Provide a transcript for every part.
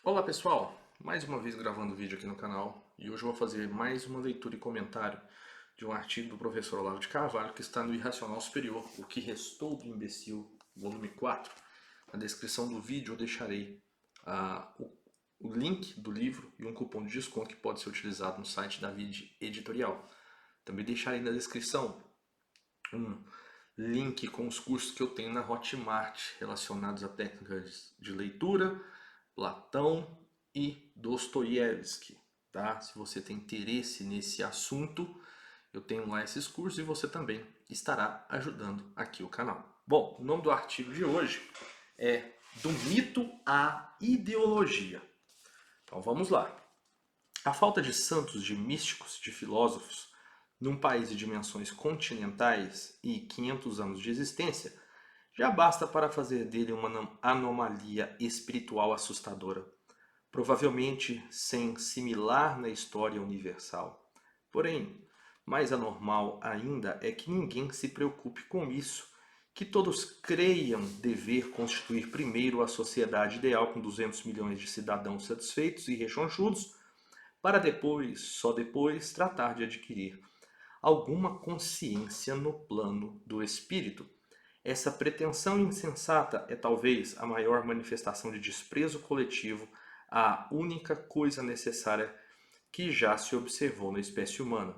Olá pessoal, mais uma vez gravando vídeo aqui no canal e hoje eu vou fazer mais uma leitura e comentário de um artigo do professor Olavo de Carvalho que está no Irracional Superior, O que Restou do Imbecil, volume 4. Na descrição do vídeo eu deixarei o link do livro e um cupom de desconto que pode ser utilizado no site da Vide Editorial. Também deixarei na descrição um link com os cursos que eu tenho na Hotmart relacionados a técnicas de leitura, Platão e Dostoiévski, tá? Se você tem interesse nesse assunto, eu tenho lá esses cursos e você também estará ajudando aqui o canal. Bom, o nome do artigo de hoje é Do Mito à Ideologia. Então vamos lá. A falta de santos, de místicos, de filósofos, num país de dimensões continentais e 500 anos de existência, já basta para fazer dele uma anomalia espiritual assustadora, provavelmente sem similar na história universal. Porém, mais anormal ainda é que ninguém se preocupe com isso, que todos creiam dever constituir primeiro a sociedade ideal com 200 milhões de cidadãos satisfeitos e rechonchudos, para depois, só depois, tratar de adquirir alguma consciência no plano do espírito. Essa pretensão insensata é talvez a maior manifestação de desprezo coletivo à única coisa necessária que já se observou na espécie humana.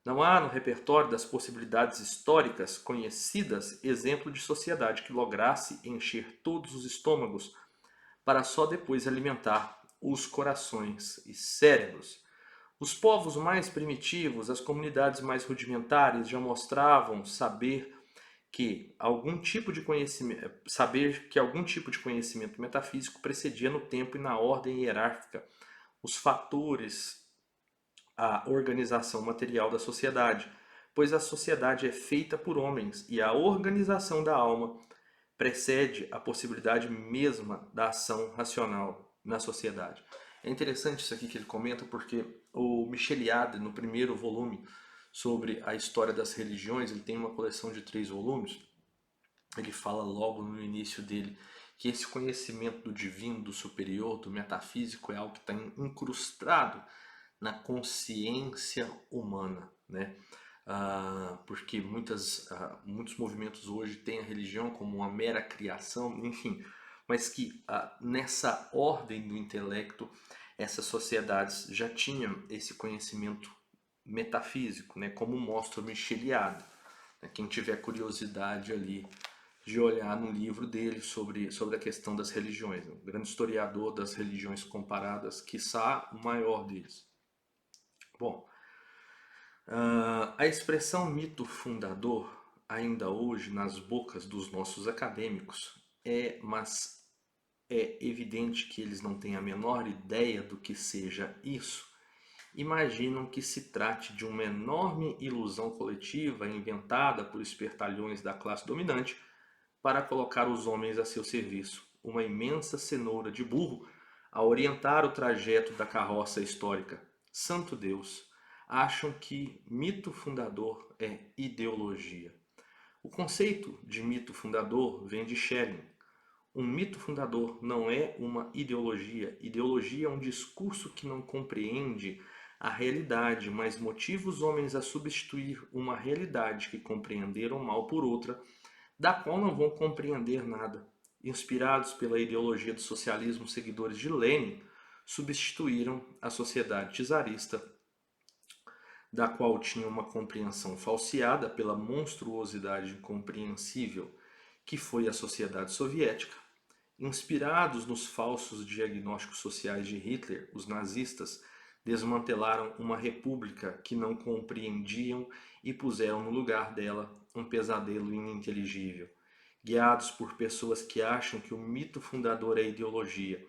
Não há no repertório das possibilidades históricas conhecidas exemplo de sociedade que lograsse encher todos os estômagos para só depois alimentar os corações e cérebros. Os povos mais primitivos, as comunidades mais rudimentares já mostravam saber que algum tipo de conhecimento metafísico precedia no tempo e na ordem hierárquica os fatores, a organização material da sociedade, pois a sociedade é feita por homens e a organização da alma precede a possibilidade mesma da ação racional na sociedade. É interessante isso aqui que ele comenta porque o Micheliade, no primeiro volume sobre a história das religiões, ele tem uma coleção de 3 volumes. Ele fala logo no início dele que esse conhecimento do divino, do superior, do metafísico é algo que está incrustado na consciência humana, né? Porque muitos movimentos hoje têm a religião como uma mera criação, enfim, mas que nessa ordem do intelecto essas sociedades já tinham esse conhecimento metafísico, né? Como mostra o Micheliade. Né? Quem tiver curiosidade ali de olhar no livro dele sobre a questão das religiões, um grande historiador das religiões comparadas, quiçá o maior deles. Bom, a expressão mito fundador, ainda hoje nas bocas dos nossos acadêmicos, mas é evidente que eles não têm a menor ideia do que seja isso. Imaginam que se trate de uma enorme ilusão coletiva inventada por espertalhões da classe dominante para colocar os homens a seu serviço, uma imensa cenoura de burro a orientar o trajeto da carroça histórica. Santo Deus! Acham que mito fundador é ideologia. O conceito de mito fundador vem de Schelling. Um mito fundador não é uma ideologia. Ideologia é um discurso que não compreende a realidade, mas motiva os homens a substituir uma realidade que compreenderam mal por outra, da qual não vão compreender nada. Inspirados pela ideologia do socialismo, seguidores de Lenin substituíram a sociedade czarista, da qual tinha uma compreensão falseada pela monstruosidade incompreensível que foi a sociedade soviética. Inspirados nos falsos diagnósticos sociais de Hitler, os nazistas desmantelaram uma república que não compreendiam e puseram no lugar dela um pesadelo ininteligível. Guiados por pessoas que acham que o mito fundador é ideologia,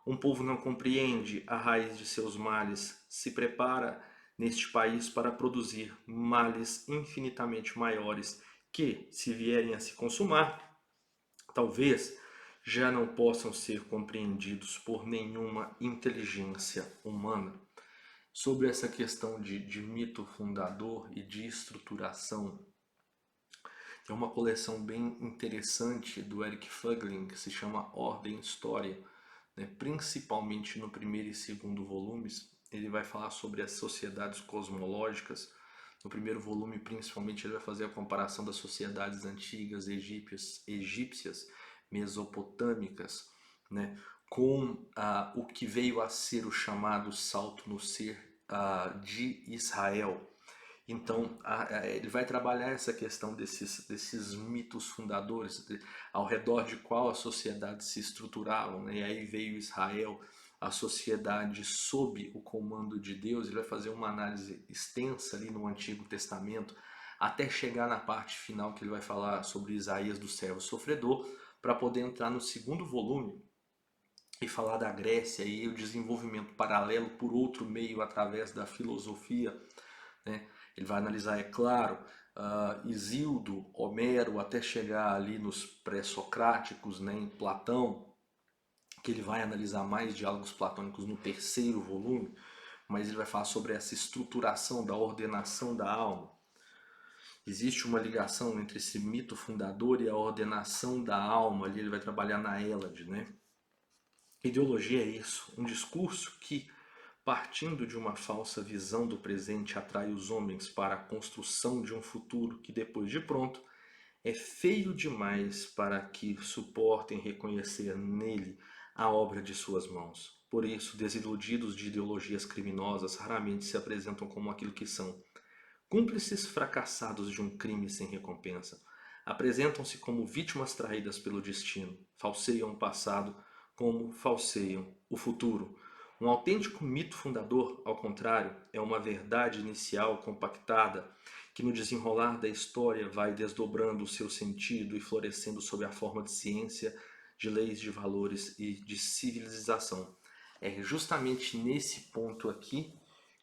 um povo não compreende a raiz de seus males, se prepara neste país para produzir males infinitamente maiores que, se vierem a se consumar, talvez já não possam ser compreendidos por nenhuma inteligência humana. Sobre essa questão de mito fundador e de estruturação, tem uma coleção bem interessante do Eric Fögling que se chama Ordem e História. né? Principalmente no primeiro e segundo volumes, ele vai falar sobre as sociedades cosmológicas. No primeiro volume, principalmente, ele vai fazer a comparação das sociedades antigas egípcias, mesopotâmicas, né, com o que veio a ser o chamado salto no ser de Israel. Então, ele vai trabalhar essa questão desses mitos fundadores, ao redor de qual as sociedades se estruturavam, né? E aí veio Israel, a sociedade sob o comando de Deus. Ele vai fazer uma análise extensa ali no Antigo Testamento, até chegar na parte final que ele vai falar sobre Isaías do servo sofredor, para poder entrar no segundo volume e falar da Grécia e o desenvolvimento paralelo por outro meio através da filosofia, né? Ele vai analisar, é claro, Isíodo, Homero, até chegar ali nos pré-socráticos, né, em Platão, que ele vai analisar mais diálogos platônicos no terceiro volume, mas ele vai falar sobre essa estruturação da ordenação da alma. Existe uma ligação entre esse mito fundador e a ordenação da alma, ali ele vai trabalhar na Hélade, né? Ideologia é isso, um discurso que, partindo de uma falsa visão do presente, atrai os homens para a construção de um futuro que, depois de pronto, é feio demais para que suportem reconhecer nele a obra de suas mãos. Por isso, desiludidos de ideologias criminosas raramente se apresentam como aquilo que são, cúmplices fracassados de um crime sem recompensa. Apresentam-se como vítimas traídas pelo destino, falseiam o passado como falseiam o futuro. Um autêntico mito fundador, ao contrário, é uma verdade inicial compactada que no desenrolar da história vai desdobrando o seu sentido e florescendo sob a forma de ciência, de leis, de valores e de civilização. É justamente nesse ponto aqui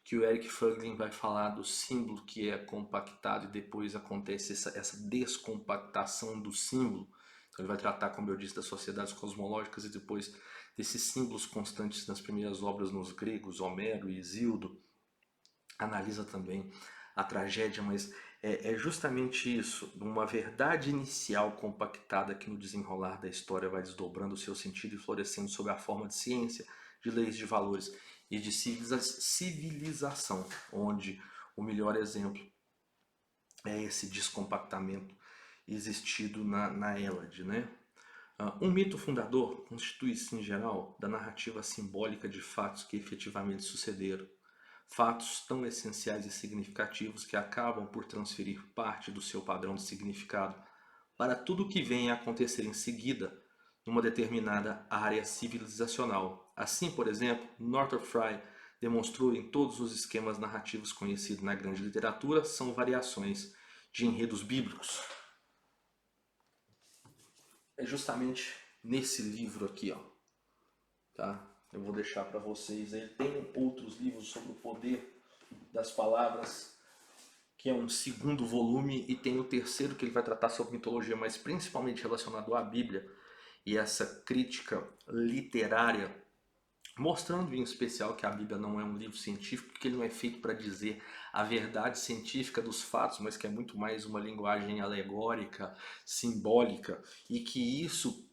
que o Eric Fögling vai falar do símbolo que é compactado e depois acontece essa descompactação do símbolo. Então ele vai tratar, como eu disse, das sociedades cosmológicas e depois desses símbolos constantes nas primeiras obras nos gregos, Homero e Hesíodo. Analisa também a tragédia, mas é justamente isso, uma verdade inicial compactada que no desenrolar da história vai desdobrando o seu sentido e florescendo sob a forma de ciência, de leis, de valores e de civilização, onde o melhor exemplo é esse descompactamento existido na Hélade, né? Um mito fundador constitui-se, em geral, da narrativa simbólica de fatos que efetivamente sucederam. Fatos tão essenciais e significativos que acabam por transferir parte do seu padrão de significado para tudo o que vem a acontecer em seguida numa determinada área civilizacional. Assim, por exemplo, Northrop Frye demonstrou em todos os esquemas narrativos conhecidos na grande literatura são variações de enredos bíblicos. É justamente nesse livro aqui, ó, tá? Eu vou deixar para vocês. Ele tem outros livros sobre o poder das palavras, que é um segundo volume, e tem o terceiro que ele vai tratar sobre mitologia, mas principalmente relacionado à Bíblia e essa crítica literária, mostrando em especial que a Bíblia não é um livro científico, que ele não é feito para dizer a verdade científica dos fatos, mas que é muito mais uma linguagem alegórica, simbólica, e que isso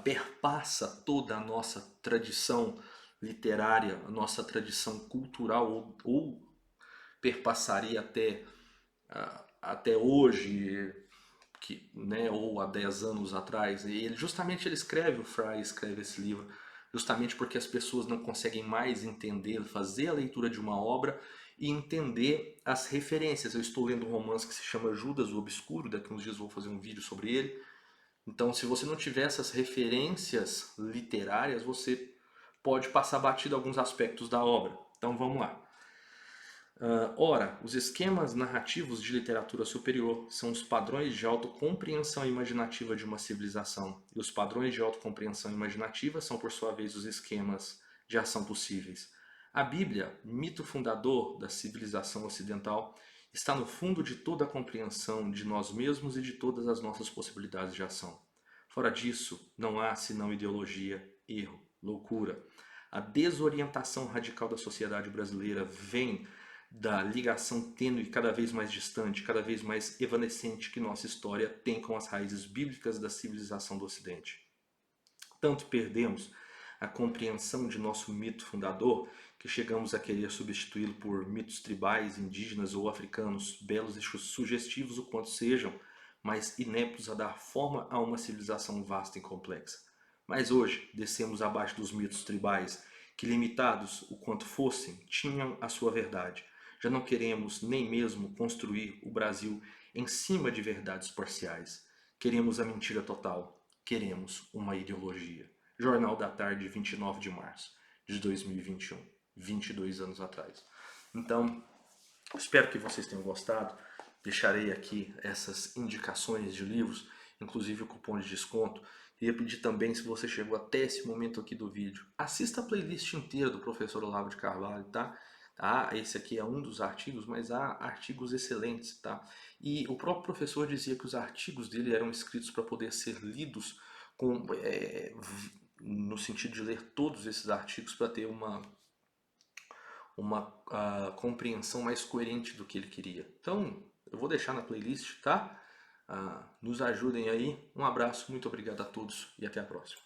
perpassa toda a nossa tradição literária, a nossa tradição cultural, ou perpassaria até hoje, né, ou há 10 anos atrás. E ele escreve, o Fry escreve esse livro, justamente porque as pessoas não conseguem mais entender, fazer a leitura de uma obra e entender as referências. Eu estou lendo um romance que se chama Judas o Obscuro, daqui a uns dias vou fazer um vídeo sobre ele. Então, se você não tiver essas referências literárias, você pode passar batido alguns aspectos da obra. Então, vamos lá. Ora, os esquemas narrativos de literatura superior são os padrões de autocompreensão imaginativa de uma civilização, e os padrões de autocompreensão imaginativa são, por sua vez, os esquemas de ação possíveis. A Bíblia, mito fundador da civilização ocidental, está no fundo de toda a compreensão de nós mesmos e de todas as nossas possibilidades de ação. Fora disso, não há senão ideologia, erro, loucura. A desorientação radical da sociedade brasileira vem da ligação tênue, cada vez mais distante, cada vez mais evanescente que nossa história tem com as raízes bíblicas da civilização do Ocidente. Tanto perdemos a compreensão de nosso mito fundador, que chegamos a querer substituí-lo por mitos tribais, indígenas ou africanos, belos e sugestivos o quanto sejam, mas ineptos a dar forma a uma civilização vasta e complexa. Mas hoje descemos abaixo dos mitos tribais, que limitados o quanto fossem, tinham a sua verdade. Já não queremos nem mesmo construir o Brasil em cima de verdades parciais. Queremos a mentira total. Queremos uma ideologia. Jornal da Tarde, 29 de março de 2021, 22 anos atrás. Então, espero que vocês tenham gostado. Deixarei aqui essas indicações de livros, inclusive o cupom de desconto. Queria pedir também, se você chegou até esse momento aqui do vídeo, assista a playlist inteira do professor Olavo de Carvalho, tá? Esse aqui é um dos artigos, mas há artigos excelentes, tá? E o próprio professor dizia que os artigos dele eram escritos para poder ser lidos com, no sentido de ler todos esses artigos para ter uma compreensão mais coerente do que ele queria. Então, eu vou deixar na playlist, tá? Nos ajudem aí. Um abraço, muito obrigado a todos e até a próxima.